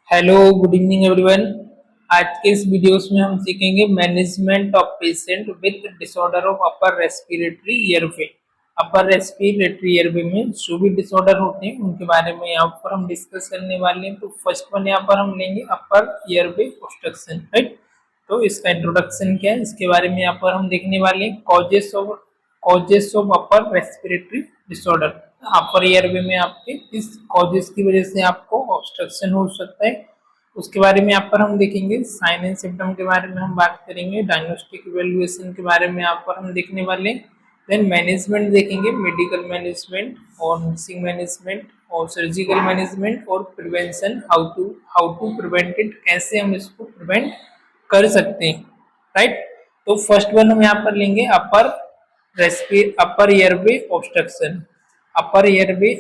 Hello good evening everyone. आज के इस वीडियोस में हम सीखेंगे management of patient with disorder of upper respiratory airway. Upper respiratory airway में जो भी डिसऑर्डर होते हैं उनके बारे में यहाँ पर हम डिस्कस करने वाले हैं। तो फर्स्ट वन यहाँ पर हम लेंगे अपर एयरवे ऑब्स्ट्रक्शन, राइट। तो इसका इंट्रोडक्शन क्या है, इसके बारे में यहाँ पर हम देखने वाले हैं। Causes of upper respiratory disorder. Upper airway में आपके किस कॉजेस की वजह से आपको ऑब्स्ट्रक्शन हो सकता है, उसके बारे में यहाँ पर हम देखेंगे। साइन एंड सिम्टम के बारे में हम बात करेंगे। डायग्नोस्टिक इवैल्यूएशन के बारे में यहाँ पर हम देखने वाले हैं। देन मैनेजमेंट देखेंगे, मेडिकल मैनेजमेंट और नर्सिंग मैनेजमेंट और सर्जिकल मैनेजमेंट और prevention, how to prevent it, कैसे हम इसको प्रिवेंट कर सकते हैं, राइट। तो फर्स्ट वन हम यहाँ पर लेंगे अपर एयरवे ऑब्स्ट्रक्शन। अपर एयरवे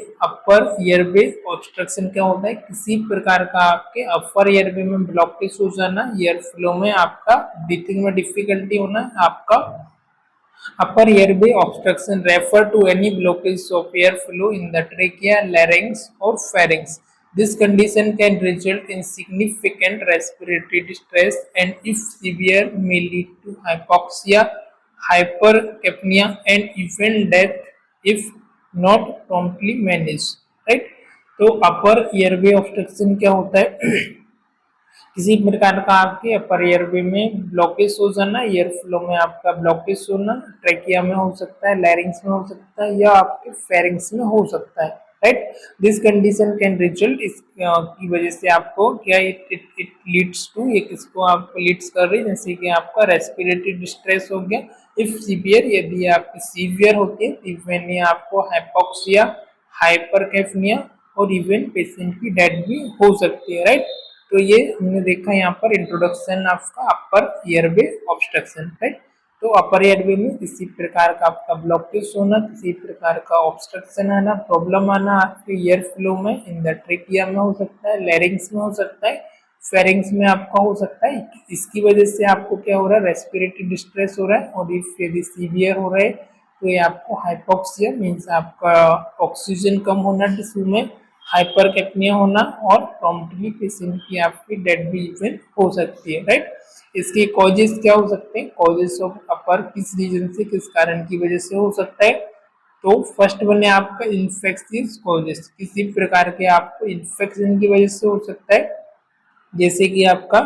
ऑब्स्ट्रक्शन क्या होता है, किसी प्रकार का आपके अपर एयरवे में ब्लॉकेज हो जाना, एयर फ्लो में आपका ब्रीथिंग में डिफिकल्टी होना, आपका upper airway obstruction refer to any blockage of air flow in the trachea, larynx or pharynx. This condition can result in significant respiratory distress and if severe may lead to hypoxia, hypercapnia and even death if not promptly managed, right। तो अपर airway obstruction क्या होता है किसी प्रकार का आपके अपर airway में blockage हो जाना, एयर फ्लो में आपका ब्लॉकेज होना, ट्रेकिया में हो सकता है, लैरिंग्स में हो सकता है या आपके फेरिंग्स में हो सकता है, right. This condition can result, इस की वजह से आपको क्या इट लीड्स टू, ये किसको आप लीड्स कर रही है, जैसे कि आपका रेस्पिरेटरी डिस्ट्रेस हो गया। इफ सीवियर, यदि आपकी सीवियर होती है, इवन ये आपको हाइपोक्सिया, हाइपरकैफनिया और इवन पेशेंट की डेथ भी हो सकती है, राइट। तो ये हमने देखा यहाँ पर इंट्रोडक्शन आपका अपर एयरवे ऑब्स्ट्रक्शन, राइट। तो अपर एयरवे में किसी प्रकार का आपका ब्लॉकेज होना, किसी प्रकार का ऑब्स्ट्रक्शन आना, प्रॉब्लम आना आपके एयर फ्लो में, इन द ट्रेकिया में हो सकता है, लैरिंग्स में हो सकता है, फेरिंग्स में आपका हो सकता है। इसकी वजह से आपको क्या हो रहा है, रेस्पिरेटरी डिस्ट्रेस हो रहा है और इफ यदि सीवियर हो रहा है तो ये आपको हाइपोक्सिया मीन्स आपका ऑक्सीजन कम होना टिश्यू में, हाइपरकैपनिया होना और प्रॉम्प्टली पेशेंट की आपकी डेथ भी इवन हो सकती है, राइट। इसके कॉजेस क्या हो सकते हैं, कॉजेस ऑफ अपर किस रीजन से, किस कारण की वजह से हो सकता है। तो फर्स्ट वन है आपका इन्फेक्शियस कॉजेस, किसी प्रकार के आपको इन्फेक्शन की वजह से हो सकता है, जैसे कि आपका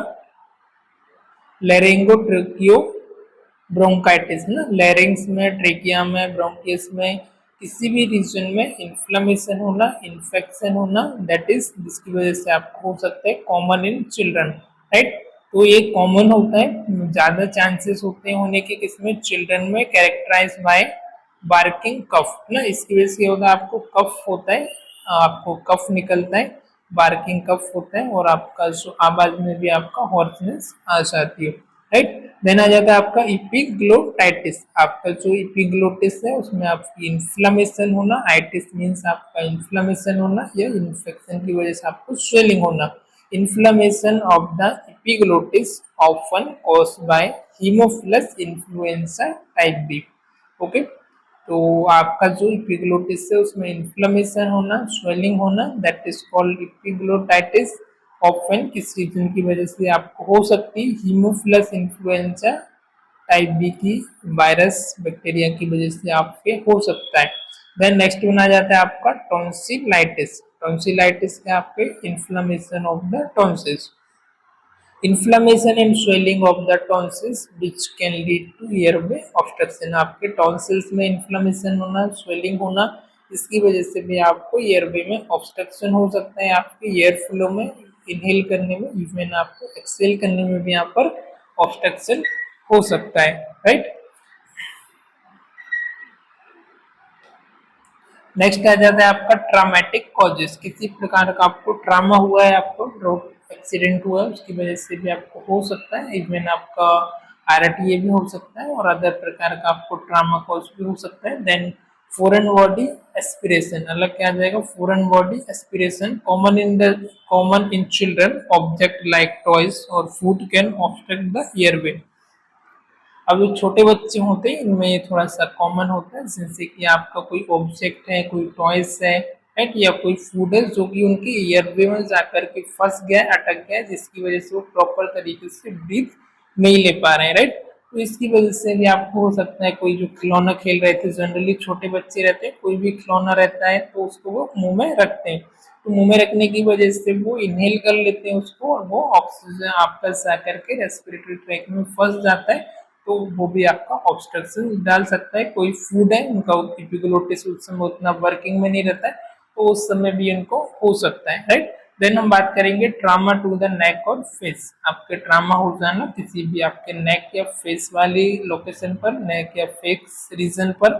लैरिंगोट्रेकियो ब्रोंकाइटिस ना, लैरिंग्स में, ट्रेकिया में, ब्रोंकियस में किसी भी रीजन में इन्फ्लेमेशन होना, इन्फेक्शन होना, दैट इज जिसकी वजह से आपको हो सकता है, कॉमन इन चिल्ड्रन, राइट। तो ये कॉमन होता है, ज्यादा चांसेस होते हैं होने के किसमें, चिल्ड्रन में, कैरेक्टराइज बाय बार्किंग कफ ना, इसकी वजह से होता है आपको कफ होता है, आपको कफ निकलता है, बार्किंग कफ होता है और आपका जो आवाज में भी आपका हॉर्सनेस आ जाती है, राइट। देन आ जाता है आपका इपिग्लोटाइटिस। आपका जो इपिग्लोटिस है उसमें आपकी इन्फ्लेमेशन होना, आइटिस मीन्स आपका इन्फ्लेमेशन होना या इन्फेक्शन की वजह से आपको स्वेलिंग होना। Inflammation of the epiglottis often caused by haemophilus influenza type B, okay. तो आपका जो इपिग्लोटिस है उसमें इन्फ्लेमेशन होना, स्वेलिंग होना, दैट इज कॉल्ड इपिग्लोटाइटिस। ऑफन किस रीजन की वजह से आपको हो सकती है, हीमोफिलस इन्फ्लुएंजा टाइप बी की वायरस बैक्टीरिया की वजह से आपके हो सकता है। देन नेक्स्ट वन आ जाता है आपका टॉन्सिलाइटिस। टॉन्सिलाइटिस का आपके inflammation of the tonsils, inflammation and swelling of the tonsils which can lead to airway obstruction. आपके टॉन्सिल्स में इन्फ्लेमेशन होना, स्वेलिंग होना, इसकी वजह से भी आपको एयरवे में ऑब्स्ट्रक्शन हो सकता है, आपके एयर फ्लो में, इनहेल करने में, इवन आपको एक्सहेल करने में भी यहाँ पर ऑब्स्ट्रक्शन हो सकता है, राइट। नेक्स्ट आ जाता है आपका ट्रामेटिक कॉजेस, किसी प्रकार का आपको ट्रामा हुआ है, आपको रोड एक्सीडेंट हुआ है, उसकी वजह से भी आपको हो सकता है, इवन आपका आरटीए भी हो सकता है और अदर प्रकार का आपको ट्रामा कॉज भी हो सकता है। देन फॉरेन बॉडी एस्पिरेशन, अलग क्या आ जाएगा, foreign body aspiration, common in children, object like toys और food can obstruct the airway. अब जो छोटे बच्चे होते हैं इनमें ये थोड़ा सा कॉमन होता है, जैसे कि आपका कोई ऑब्जेक्ट है, कोई टॉयस है, राइट, या कोई फूड है जो कि उनके एयरवे में जाकर के फंस गया, अटक गया, जिसकी वजह से वो प्रॉपर तरीके से ब्रीथ नहीं ले पा रहे हैं, राइट। तो इसकी वजह से भी आपको हो सकता है कोई जो खिलौना खेल रहे थे, जनरली छोटे बच्चे रहते हैं, कोई भी खिलौना रहता है तो उसको वो मुंह में रखते हैं, तो मुंह में रखने की वजह से वो इनहेल कर लेते हैं उसको, और वो ऑक्सीजन आपका जा करके रेस्पिरेटरी ट्रैक में फंस जाता है, तो वो भी आपका ऑब्स्ट्रक्शन डाल सकता है। कोई फूड है उनका एपिग्लोटिस उस समय उतना वर्किंग में नहीं रहता है, तो उस समय भी इनको हो सकता है, राइट। देन हम बात करेंगे ट्रामा टू द नेक और फेस। आपके ट्रामा हो जाना किसी भी आपके नेक या फेस वाली लोकेशन पर, नेक या फेस रीजन पर,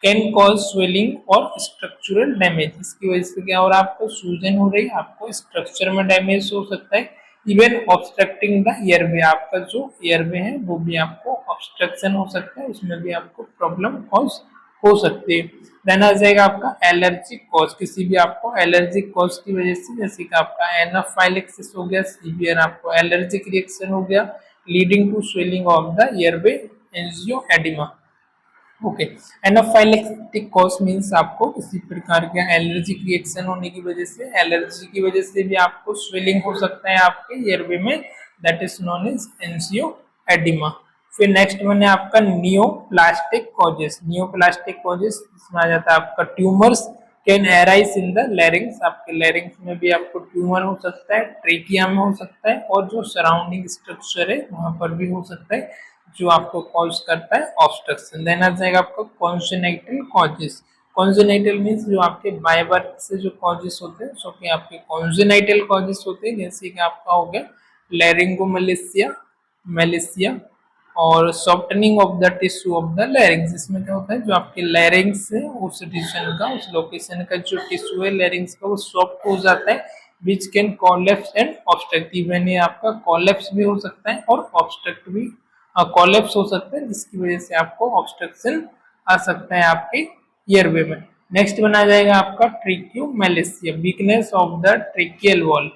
कैन कॉज स्वेलिंग और स्ट्रक्चरल डैमेज। इसकी वजह से क्या हो रहा है, आपको सूजन हो रही है, आपको स्ट्रक्चर में डैमेज हो सकता है, इवन ऑब्स्ट्रक्टिंग द एयरवे, आपका जो एयरवे है वो भी आपको ऑब्स्ट्रक्शन हो सकता है, उसमें भी आपको प्रॉब्लम कॉज हो सकती है। देन आ जाएगा आपका एलर्जिक कॉज, किसी भी आपको एलर्जिक कॉज की वजह से, जैसे कि आपका एनाफाइलेक्सिस हो गया, सीवियर आपको एलर्जिक रिएक्शन हो गया, leading to swelling of the airway, angioedema. Okay, anaphylactic cause means आपको किसी प्रकार का एलर्जिक रिएक्शन होने की वजह से, एलर्जी की वजह से भी आपको स्वेलिंग हो सकता है आपके एयरवे में, that is known as angioedema. फिर नेक्स्ट वन है आपका नियोप्लास्टिक कॉजेस। नियोप्लास्टिक कॉजेस इसमें आ जाता है आपका tumours can arise in the larynx, आपके लैरिंग्स में भी आपको ट्यूमर हो सकता है, ट्रेकिया में हो सकता है, और जो सराउंडिंग स्ट्रक्चर है वहां पर भी हो सकता है, जो आपको कॉज करता है ऑब्स्ट्रक्शन। देन आ जाएगा आपका कॉन्जेनाइटल कॉजेस। कॉन्जेनाइटल मीन्स जो आपके बाय बर्थ से जो कॉजेस होते हैं, जो कि आपके कॉन्जेनाइटल कॉजेस होते हैं, जैसे कि आपका हो गया लैरिंगोमलेशिया, मेलेशिया, और softening of the tissue of the larynx. जिसमें क्या होता है, जो आपके लैरिंग्स है उस रीजन का, उस लोकेशन का जो टिश्यू है लैरिंग्स का, वो सॉफ्ट हो जाता है, which can collapse and obstruct. Even ये आपका कोलैप्स भी हो सकता है और ऑब्स्ट्रक्ट भी, कोलैप्स हो सकता है, जिसकी वजह से आपको ऑब्स्ट्रक्शन आ सकता है आपके एयरवे में। नेक्स्ट बना जाएगा आपका tracheomalacia, weakness of the tracheal wall.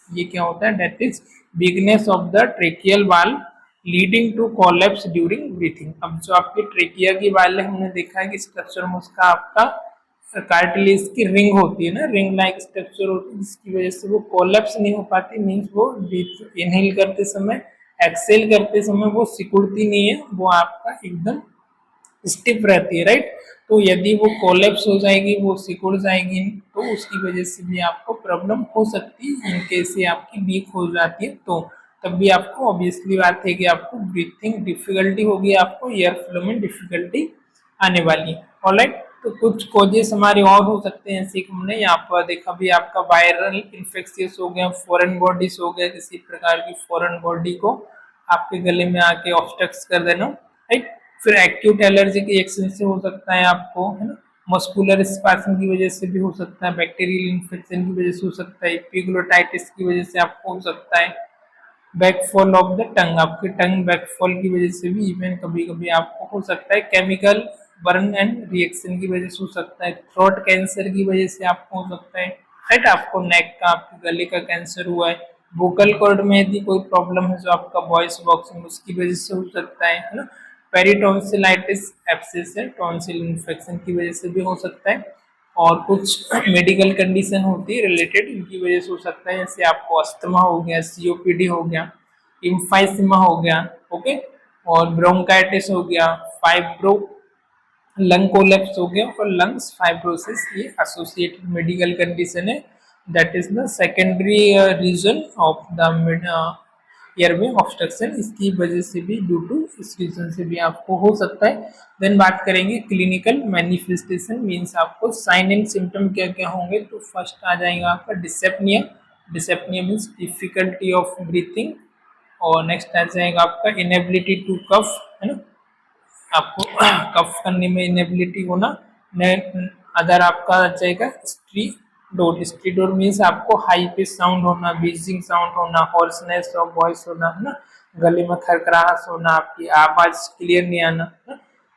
ये क्या होता है, that is weakness of the tracheal wall leading to collapse during breathing. अब जो आपकी ट्रेकिया की वाल है, हमने देखा है कि स्ट्रक्चर में उसका आपका कार्टिलेज की रिंग होती है ना, रिंग लाइक स्ट्रक्चर होती है, जिसकी वजह से वो कोलैप्स नहीं हो पाती, मीन्स वो इनहेल करते समय, एक्सेल करते समय वो सिकुड़ती नहीं है, वो आपका एकदम स्टिफ रहती है, राइट। तो यदि वो कोलैप्स हो जाएगी, वो सिकुड़ जाएगी, तो उसकी वजह से भी आपको प्रॉब्लम हो सकती है, इनकेस ये आपकी वीक हो जाती है, तो तब भी आपको ऑब्वियसली बात है कि आपको ब्रीथिंग डिफिकल्टी होगी, आपको एयर फ्लो में डिफिकल्टी आने वाली है। ऑलराइट, तो कुछ कॉजेस हमारे और हो सकते हैं, जैसे कि हमने यहाँ पर देखा भी, आपका वायरल इन्फेक्शियस हो गया, फॉरेन बॉडीज हो गया, किसी प्रकार की फॉरेन बॉडी को आपके गले में आके ऑब्स्ट्रक्ट कर देना, राइट। फिर एक्यूट एलर्जिक रिएक्शन से हो सकता है आपको, है ना, मस्कुलर स्पाज्म की वजह से भी हो सकता है, बैक्टीरियल इन्फेक्शन की वजह से हो सकता है, एपिग्लोटाइटिस की वजह से आपको हो सकता है, बैकफॉल ऑफ द टंग, आपके टंग बैकफॉल की वजह से भी इवन कभी कभी आपको हो सकता है, केमिकल बर्न एंड रिएक्शन की वजह से हो सकता है, थ्रोट कैंसर की वजह से आपको हो सकता है, राइट। आपको नेक का, आपके गले का कैंसर हुआ है, वोकल कॉर्ड में यदि कोई प्रॉब्लम है जो आपका वॉइस बॉक्स में, उसकी वजह से हो सकता है ना। पेरिटोन्सिलाइटिस एब्सेस है, टॉन्सिल इन्फेक्शन की वजह से भी हो सकता है, और कुछ मेडिकल कंडीशन होती है रिलेटेड, इनकी वजह से हो सकता है, जैसे आपको अस्थमा हो गया, सीओपीडी हो गया, इम्फाइसिमा हो गया, ओके, और ब्रोंकाइटिस हो गया, फाइब्रो लंग कोलैप्स हो गया, और लंग्स फाइब्रोसिस, ये एसोसिएटेड मेडिकल कंडीशन है, that is the secondary reason of the airway obstruction. इसकी वजह से भी, ड्यू टू इस रीजन से भी आपको हो सकता है। देन बात करेंगे क्लिनिकल मैनिफेस्टेशन, मीन्स आपको साइन एंड सिम्टम क्या क्या होंगे, तो फर्स्ट आ जाएगा आपका डिसेप्निया। डिसेप्निया मीन्स डिफिकल्टी ऑफ ब्रीथिंग, और नेक्स्ट आ जाएगा आपका इनेबिलिटी टू कफ, है ना, आपको कफ करने में इनेबिलिटी होना। अदर आपका आ जाएगा स्ट्रीडोर। स्ट्रीडोर मीन्स आपको हाई पिच साउंड होना, बीजिंग साउंड होना, हॉर्सनेस ऑफ वॉइस होना, है ना, गले में खरखराहट होना, आपकी आवाज क्लियर नहीं आना,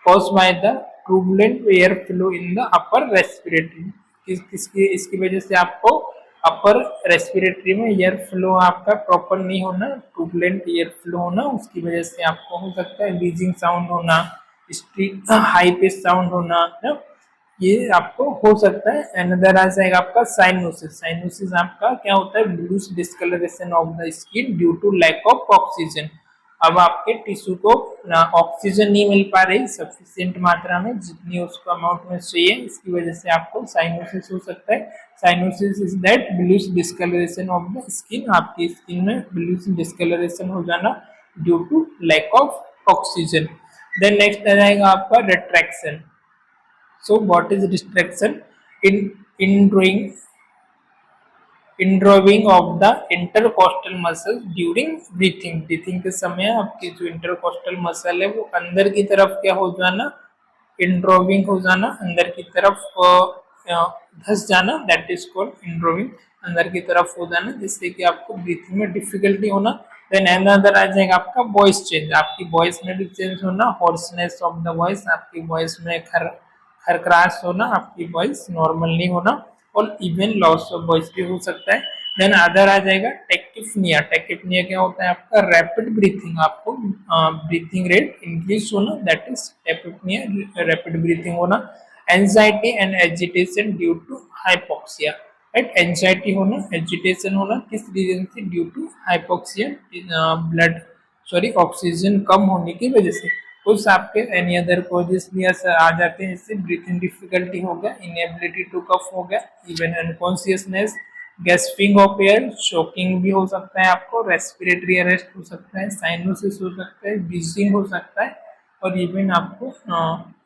cause by the turbulent air flow in the upper respiratory. किसकी, इसकी वजह से आपको अपर रेस्पिरेटरी में एयर फ्लो आपका प्रॉपर नहीं होना, ट्यूबुलेंट एयर फ्लो होना, उसकी वजह से आपको हो सकता है बीजिंग साउंड होना, स्ट्रीट हाई पिच साउंड होना, ये आपको हो सकता है। अनदर आ जाएगा आपका साइनोसिस। साइनोसिस आपका क्या होता है, bluish discolouration of the skin due to lack of oxygen. अब आपके टिश्यू को ऑक्सीजन नहीं मिल पा रही सफिशिएंट मात्रा में, जितनी उसको अमाउंट में चाहिए, इसकी वजह से आपको साइनोसिस हो सकता है। Cyanosis is that bluish discolouration of the skin, आपकी स्किन में ब्लूइश डिस्कलरेशन हो जाना due to lack of oxygen. Then next आ जाएगा आपका retraction. So what is distraction? In indrawing of the intercostal muscle during breathing। breathing के समय आपकी जो intercostal muscle है वो अंदर की तरफ क्या हो जाना, इंड्रोविंग हो जाना, अंदर की तरफ धस जाना, दैट इज कॉल्ड इंड्रोविंग, अंदर की तरफ हो जाना, जिससे कि आपको ब्रीथिंग में डिफिकल्टी होना। देन अनदर आ जाएगा आपका वॉइस चेंज, आपकी वॉइस में भी चेंज होना, हॉर्सनेस ऑफ द वॉइस, आपकी वॉइस में खरखराश होना, आपकी वॉइस नॉर्मल नहीं होना, और इवन लॉस ऑफ वॉइस भी हो सकता है। देन अदर आ जाएगा टेकिफनिया। टेकिफनिया क्या होता है आपका रैपिड ब्रीथिंग, आपको ब्रीथिंग रेट इंक्रीज होना, that is tachypnoea, rapid breathing होना। Anxiety and agitation due to hypoxia, right, anxiety होना, एजिटेशन होना, किस रीजन से, due to hypoxia, blood oxygen कम होने की वजह से। कुछ आपके एनी अदर कॉजेस भी आ जाते हैं, इससे ब्रीथिंग डिफिकल्टी हो गया, इनएबिलिटी टू कफ हो गया, even unconsciousness, gasping of air, shocking भी हो सकता है, आपको रेस्पिरेटरी अरेस्ट हो सकता है, साइनोसिस हो सकता है, ब्रीजिंग हो सकता है, और इवन आपको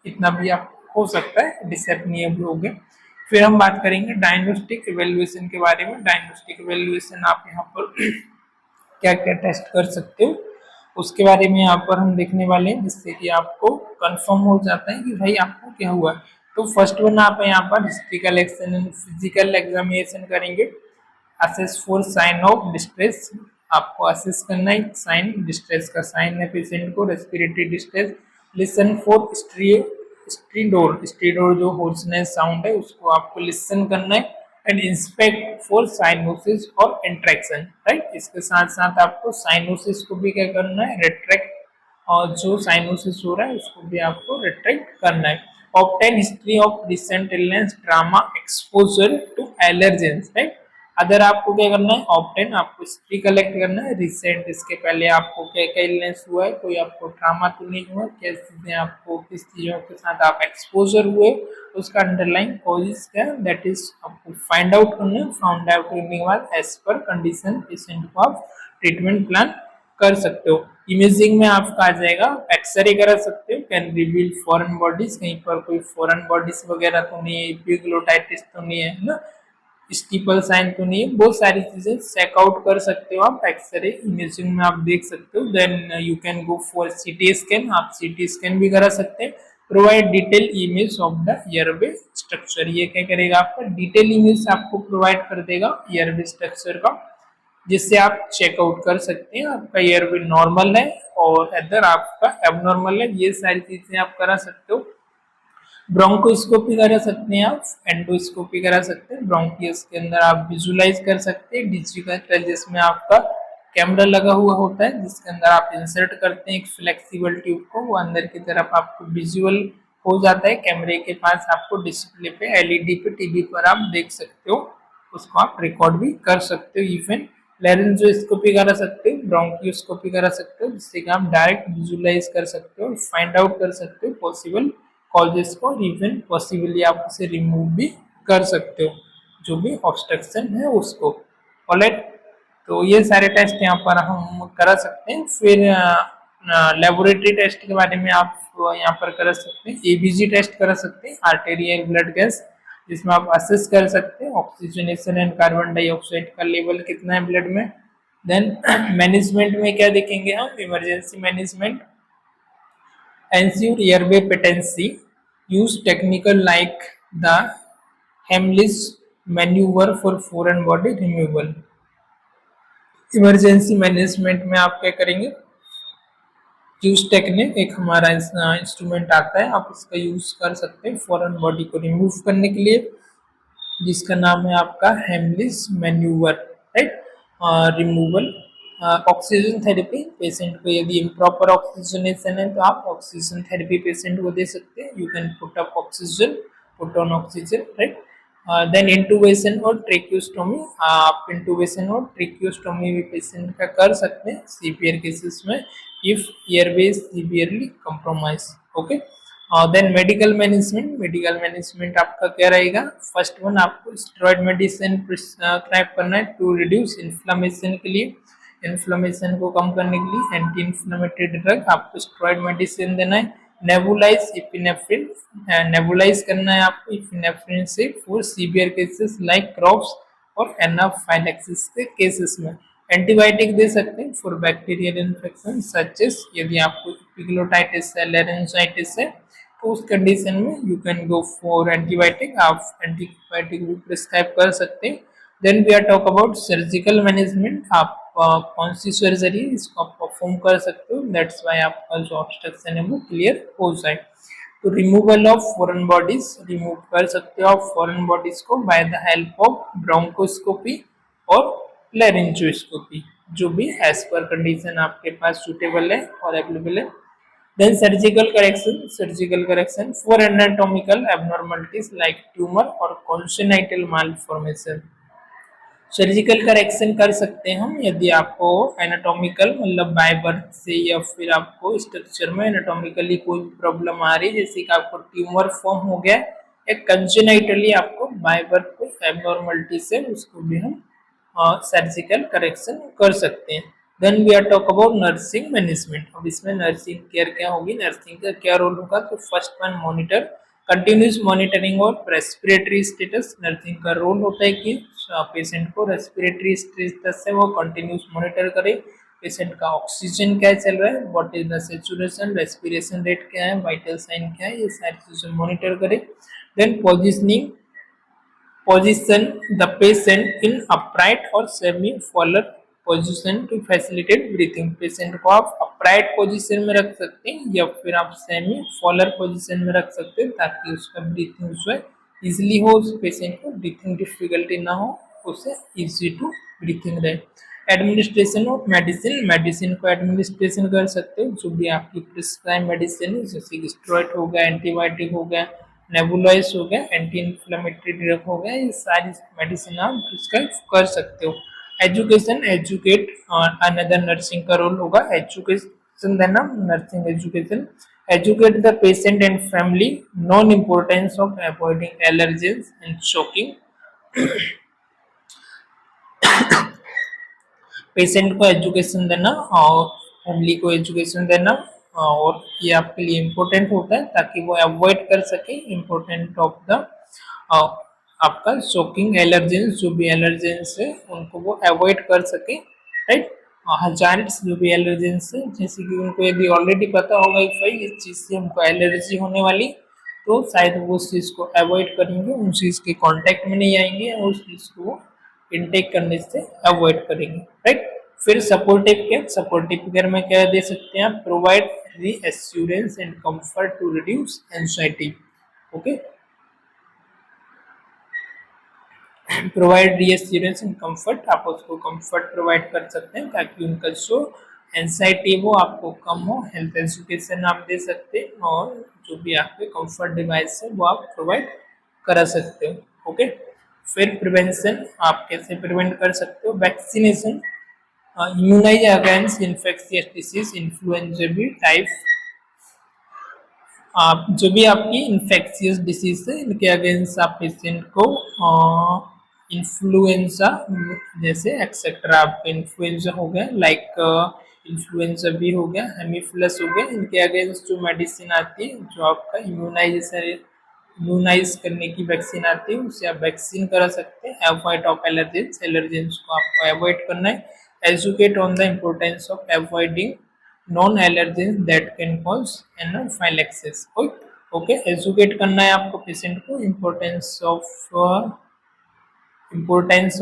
इतना भी आपको हो सकता है, डिसेप्निया भी हो गया। फिर हम बात करेंगे डायग्नोस्टिक इवेल्युएशन के बारे में। डायग्नोस्टिक इवेल्युएशन आप यहाँ पर क्या क्या टेस्ट कर सकते हो उसके बारे में यहाँ पर हम देखने वाले हैं, जिससे कि आपको कंफर्म हो जाता है कि भाई आपको क्या हुआ। तो फर्स्ट वन आप यहाँ पर हिस्ट्रिकल एक्शन फिजिकल एग्जामिनेशन करेंगे। Assess for sign of distress, आपको असेस करना है साइन डिस्ट्रेस का साइन है पेशेंट को, respiratory distress. Listen for stridor जो होर्सनेस साउंड है उसको आपको लिसन करना है। एंड इंस्पेक्ट फॉर साइनोसिस और इंट्रैक्शन, राइट। इसके साथ साथ आपको साइनोसिस को भी क्या करना है, रिट्रैक्ट, और जो साइनोसिस हो रहा है उसको भी आपको रिट्रैक्ट करना है। Obtain history of recent illness, trauma, exposure to allergens, right. अगर आपको क्या करना है, ऑब्टेन आपको हिस्ट्री कलेक्ट करना है रिसेंट, इसके पहले आपको क्या क्या इलनेस हुआ है, कोई आपको ट्रामा तो नहीं हुआ, क्या चीजें आपको किस चीजों के साथ आप एक्सपोजर हुए, उसका अंडरलाइन कॉजेस क्या, दैट इज आपको फाइंड आउट करना है। फाउंड आउट करने के बाद एज पर कंडीशन पेशेंट को आप ट्रीटमेंट प्लान कर सकते हो। इमेजिंग में आपका आ जाएगा, एक्सरे करा सकते हो, कैन रिवील फॉरेन बॉडीज, कहीं पर कोई फॉरेन बॉडीज वगैरह तो नहीं है, एपिग्लोटाइटिस तो नहीं है ना, स्टीपल साइन तो नहीं है, बहुत सारी चीजें चेकआउट कर सकते हो आप एक्सरे इमेजिंग में आप देख सकते हो। Then you can go for CT scan, आप सीटी स्कैन भी करा सकते हैं। Provide detail image of the airway structure, ये क्या करेगा आपका डिटेल इमेज आपको प्रोवाइड कर देगा एयरवे स्ट्रक्चर का, जिससे आप चेकआउट कर सकते हैं आपका एयरवे नॉर्मल है और अदर आपका एबनॉर्मल है, ये सारी चीजें आप करा सकते हो। ब्रोंकोस्कोपी करा सकते हैं आप, एंडोस्कोपी करा सकते हैं। ब्रोंकियस के अंदर आप विजुलाइज कर सकते हैं डिजिटल, जिसमें आपका कैमरा लगा हुआ होता है, जिसके अंदर आप इंसर्ट करते हैं एक फ्लेक्सिबल ट्यूब को, वो अंदर की तरफ आपको विजुअल हो जाता है, कैमरे के पास आपको डिस्प्ले पे एलईडी पे टीवी पर आप देख सकते हो, उसको आप रिकॉर्ड भी कर सकते हो। इवन लेरेंजोस्कोपी करा सकते हो, ब्रोंकियोस्कोपी करा सकते हो, जिससे कि आप डायरेक्ट विजुलाइज कर सकते हो, फाइंड आउट कर सकते हो पॉसिबल कॉजेस को, इवन पॉसिबली आप उसे रिमूव भी कर सकते हो जो भी ऑब्स्ट्रक्शन है उसको। ऑलराइट, तो ये सारे टेस्ट यहाँ पर हम करा सकते हैं। फिर लेबोरेटरी टेस्ट के बारे में आप यहाँ पर कर सकते हैं। एबीजी टेस्ट कर सकते हैं, आर्टेरियल ब्लड गैस, जिसमें आप असेस कर सकते हैं ऑक्सीजनेशन एंड कार्बन डाइऑक्साइड का लेवल कितना है ब्लड में। देन मैनेजमेंट में क्या देखेंगे हम, emergency management, ensure airway patency, use technical like the Heimlich maneuver for foreign body removal। Emergency management में आप क्या करेंगे, यूज टेक्निक एक हमारा इंस्ट्रूमेंट आता है, आप उसका यूज कर सकते हैं फॉरेन बॉडी को रिमूव करने के लिए, जिसका नाम है आपका Heimlich manoeuvre, right, removal. Oxygen therapy, patient को यदि इम्प्रॉपर ऑक्सीजनेशन है तो आप ऑक्सीजन थेरेपी पेशेंट को दे सकते हैं। You can put put on oxygen, right. Then intubation और ट्रेक्योस्टोमी, आप इंटूबेशन और ट्रेक्योस्टोमी भी पेशेंट का कर सकते हैं सीवियर केसेस में if airway severely compromise. Okay, then medical management आपका क्या रहेगा? फर्स्ट वन, आपको स्टेरॉइड मेडिसिन प्रिस्क्राइब करना है टू रिड्यूस इन्फ्लेमेशन के लिए, इन्फ्लेमेशन को कम करने के लिए एंटी इन्फ्लेमेटरी ड्रग आपको स्टेरॉइड मेडिसिन देना है। नेबुलाइज इपिनेफ्रिन, नेबुलाइज करना है आपको इपिनेफ्रिन से for severe cases like croups और एनाफाइलेक्सिस के केसेस में। एंटीबायोटिक दे सकते हैं for bacterial infection such as, यदि आपको एपिग्लोटाइटिस है, लारिंजाइटिस है, तो उस कंडीशन में you can go for antibiotic, आप एंटीबायोटिक भी प्रिस्क्राइब कर सकते हैं। Then we are talk about surgical management, आप कौन सी सर्जरी इसको आप परफॉर्म कर सकते हो, दैट्स वाई आपका जो ऑब्स्ट्रक्शन है वो क्लियर हो जाए। तो removal of foreign bodies, remove कर सकते हो आप फॉरेन बॉडीज को by the help of bronchoscopy और लेरिंजोस्कोपी, जो भी एज पर कंडीशन आपके पास सुटेबल है और अवेलेबल है। Then surgical correction for anatomical abnormalities like tumor or congenital malformation. Surgical correction कर सकते हैं हम यदि आपको एनाटॉमिकल मतलब बाय बर्थ से या फिर आपको स्ट्रक्चर में एनाटॉमिकली कोई प्रॉब्लम आ रही है, जैसे कि आपको ट्यूमर फॉर्म हो गया या कंजेनाइटली आपको बाय बर्थ कोई एबनॉर्मलिटी से, उसको भी हम सर्जिकल करेक्शन कर सकते हैं। Then we are talk about nursing management. अब इसमें नर्सिंग केयर क्या होगी, नर्सिंग का क्या रोल होगा? तो first one, monitor, continuous monitoring और रेस्पिरेटरी स्टेटस। नर्सिंग का रोल होता है कि पेशेंट को रेस्पिरेटरी स्टेटस से वो कंटिन्यूस मॉनिटर करे, पेशेंट का ऑक्सीजन क्या चल रहा है, what is the saturation, respiration rate क्या है, वाइटल साइन क्या है, ये सारी चीजें मॉनिटर करे। Then positioning, position the patient in upright or semi Fowler position to facilitate breathing। Patient को आप upright पोजीशन में रख सकते हैं या फिर आप सेमी फॉलर पोजीशन में रख सकते हैं ताकि उसका ब्रीथिंग जो है इजिली हो, उस पेशेंट को ब्रीथिंग डिफिकल्टी ना हो, उसे इजी टू ब्रीथिंग रहे। एडमिनिस्ट्रेशन ऑफ मेडिसिन, मेडिसिन को एडमिनिस्ट्रेशन कर सकते हो, जो भी आपकी प्रिस्क्राइब मेडिसिन है, जैसे कि स्टेरॉइड हो गया, एंटीबायोटिक हो गया, नेबुलाइज हो गया, एंटी इन्फ्लेमेटरी ड्रग हो गया, ये सारी मेडिसिन आप प्रिस्क्राइब कर सकते हो। एजुकेशन, एजुकेट, अनदर नर्सिंग का रोल होगा एजुकेशन देना, nursing education, educate the patient and family non importance of avoiding allergies and shocking. Patient को एजुकेशन देना और फैमिली को एजुकेशन देना, और ये आपके लिए इम्पोर्टेंट होता है ताकि वो अवॉइड कर सके इम्पोर्टेंट ऑफ द आपका शॉकिंग एलर्जेंस, जो भी एलर्जेंस है उनको वो अवॉइड कर सके, राइट। हजार्ड्स, जो भी एलर्जेंस है, जैसे कि उनको यदि ऑलरेडी पता होगा कि भाई इस चीज़ से हमको एलर्जी होने वाली, तो शायद वो उस चीज़ को अवॉइड करेंगे, उस चीज़ के कॉन्टेक्ट में नहीं आएंगे और उस चीज़ को इनटेक करने से अवॉइड करेंगे, राइट। फिर सपोर्टिव केयर, सपोर्टिव केयर में क्या दे सकते हैं आप? Provide reassurance and comfort to reduce anxiety. Okay, provide reassurance and comfort, आप उसको कंफर्ट प्रोवाइड कर सकते हैं ताकि उनका जो एंजाइटी वो आपको कम हो। हेल्थ एजुकेशन आप दे सकते हैं और जो भी आपके कंफर्ट डिवाइस है वो आप प्रोवाइड करा सकते हो। ओके, फिर प्रिवेंशन, आप कैसे प्रिवेंट कर सकते हो? Vaccination, immunise against infectious disease, influenza B type, आप जो भी आपकी इन्फेक्शियस डिसीज है इनके अगेंस्ट आप पेशेंट को इन्फ्लुएंजा जैसे एक्सेट्रा, आपका इन्फ्लुएंजा हो गया, लाइक इन्फ्लुएंजा बी हो गया, हेमीफिलस हो गया, इनके अगेंस्ट जो मेडिसिन आती है, जो आपका इम्यूनाइज करने की वैक्सीन आती है, उससे आप वैक्सीन करा सकते हैं। अवॉइड ऑफ एलर्जेंस, एलर्जेंस को आपको अवॉइड करना है। Educate on the importance of avoiding non allergens that can cause anaphylaxis. Okay, educate करना है आपको पेशेंट को importance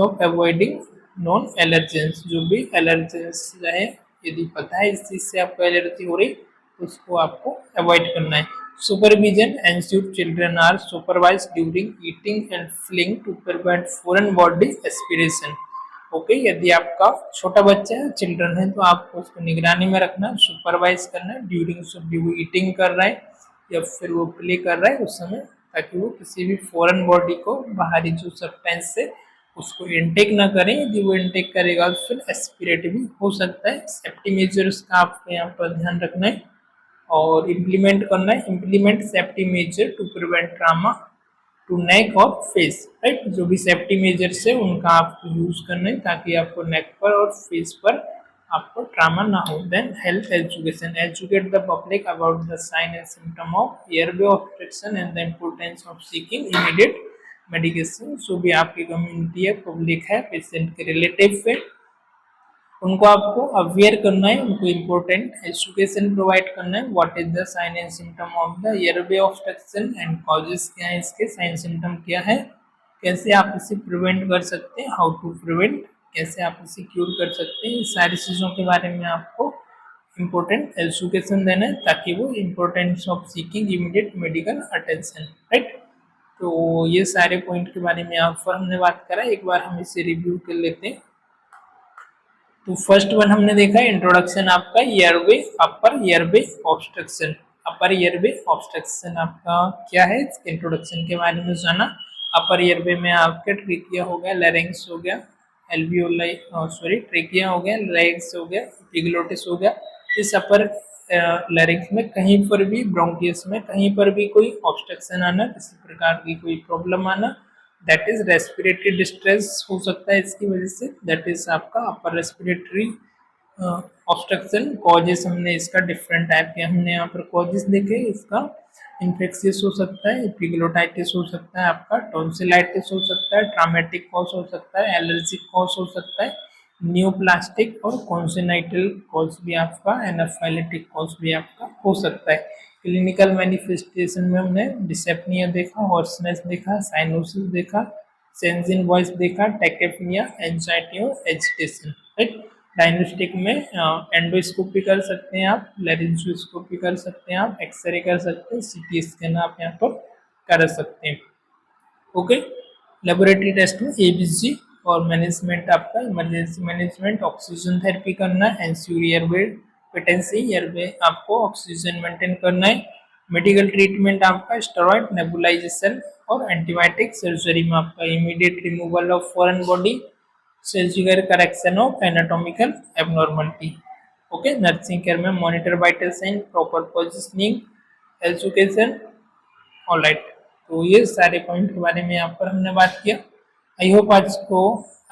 of avoiding non allergens, जो भी एलर्जेंस रहे, यदि पता है इस चीज़ से आपको एलर्जी हो रही तो उसको आपको अवॉइड करना है। Supervision, ensure children are supervise during eating and feeling to prevent foreign body aspiration. Okay, यदि आपका छोटा बच्चा है, चिल्ड्रन है, तो आपको उसको निगरानी में रखना, सुपरवाइज करना है ड्यूरिंग, जब भी वो ईटिंग कर रहा है या फिर वो प्ले कर रहा है उस समय ताकि वो किसी भी फॉरेन बॉडी को बाहरी जो सब्सटेंस से उसको इनटेक ना करें। यदि वो इनटेक करेगा तो फिर एस्पिरेट भी हो सकता है। सेफ्टी मेजर्स का आपको यहाँ पर ध्यान रखना है और इम्प्लीमेंट करना है। Implement safety measure to prevent trauma to neck और फेस, राइट। जो भी सेफ्टी मेजर्स है उनका आपको यूज करना है ताकि आपको नेक पर और फेस पर आपको ट्रामा ना हो। Then health education, educate the public about the sign and symptom of airway obstruction and the importance of seeking immediate medication. जो भी आपकी कम्युनिटी है, पब्लिक है, पेशेंट के रिलेटिव है, उनको आपको अवेयर करना है, उनको इम्पोर्टेंट एजुकेशन प्रोवाइड करना है। What is the sign and symptom of the airway obstruction and causes क्या है इसके, साइन सिम्टम क्या है, कैसे आप इसे प्रिवेंट कर सकते हैं, हाउ टू प्रिवेंट, कैसे आप इसे क्यूर कर सकते हैं। इस सारी चीज़ों के बारे में आपको इम्पोर्टेंट एजुकेशन देना है ताकि वो importance of seeking immediate medical attention, right. तो ये सारे पॉइंट के बारे में यहाँ पर हमने बात करा, एक बार हम इसे रिव्यू कर लेते हैं। तो फर्स्ट वन हमने देखा इंट्रोडक्शन आपका एयरवे, अपर एयरवे ऑब्स्ट्रक्शन। अपर एयरवे ऑब्स्ट्रक्शन आपका क्या है, इंट्रोडक्शन के बारे में जाना। अपर एयरवे में आपके ट्रिकिया हो गया, लैरिंग्स हो गया, एल्वियोलाई ट्रिकिया हो गया, लैरिंग्स हो गया, एपिग्लोटिस हो गया। इस अपर लैरिंग्स में कहीं पर भी, ब्रोंकियस में कहीं पर भी कोई ऑब्स्ट्रक्शन आना, किसी प्रकार की कोई प्रॉब्लम आना, दैट इज रेस्पिरेटरी डिस्ट्रेस हो सकता है इसकी वजह से, दैट इज आपका अपर रेस्पिरेटरी ऑब्स्ट्रक्शन। कॉजेस हमने इसका डिफरेंट टाइप के हमने यहाँ पर कॉजेस देखे। इसका इन्फेक्शियस हो सकता है, एपिग्लोटाइटिस हो सकता है, आपका टॉन्सिलाइटिस हो सकता है, ट्रामेटिक कॉज हो सकता है, एलर्जिक कॉज हो सकता है, न्यूप्लास्टिक और कॉन्सेनाइटल कॉज भी आपका, एनाफाइलेटिक कॉज भी आपका हो सकता है। क्लिनिकल मैनिफेस्टेशन में हमने डिसेप्निया देखा, हॉर्सनेस देखा, साइनोसिस देखा, सेंस इन वॉइस देखा, टैकेफिनिया, एंजाइटी और एजिटेशन, राइट। डायग्नोस्टिक में एंडोस्कोपी कर सकते हैं आप, लेरिंजोस्कोपी कर सकते हैं आप, एक्सरे कर सकते हैं, सीटी स्कैन आप यहाँ पर कर सकते हैं। ओके, लेबोरेटरी टेस्ट में एबीसी और मैनेजमेंट आपका इमरजेंसी मैनेजमेंट, ऑक्सीजन थेरेपी करना है, एंश्योर एयरवे पेटेंसी, एयरवे आपको ऑक्सीजन मेंटेन करना है। मेडिकल ट्रीटमेंट आपका स्टेरॉइड, नेबुलाइजेशन और एंटीबायोटिक। सर्जरी में आपका immediate removal of foreign body, surgical correction of anatomical abnormality. Okay, nursing care में monitor vital sign, proper positioning, education, alright. तो ये सारे पॉइंट के बारे में यहाँ पर हमने बात किया। आई होप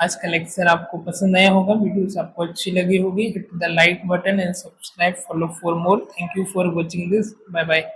आज का लेक्चर आपको पसंद आया होगा, वीडियोस आपको अच्छी लगी होगी। Hit the like button and subscribe, follow for more. Thank you for watching this, bye bye.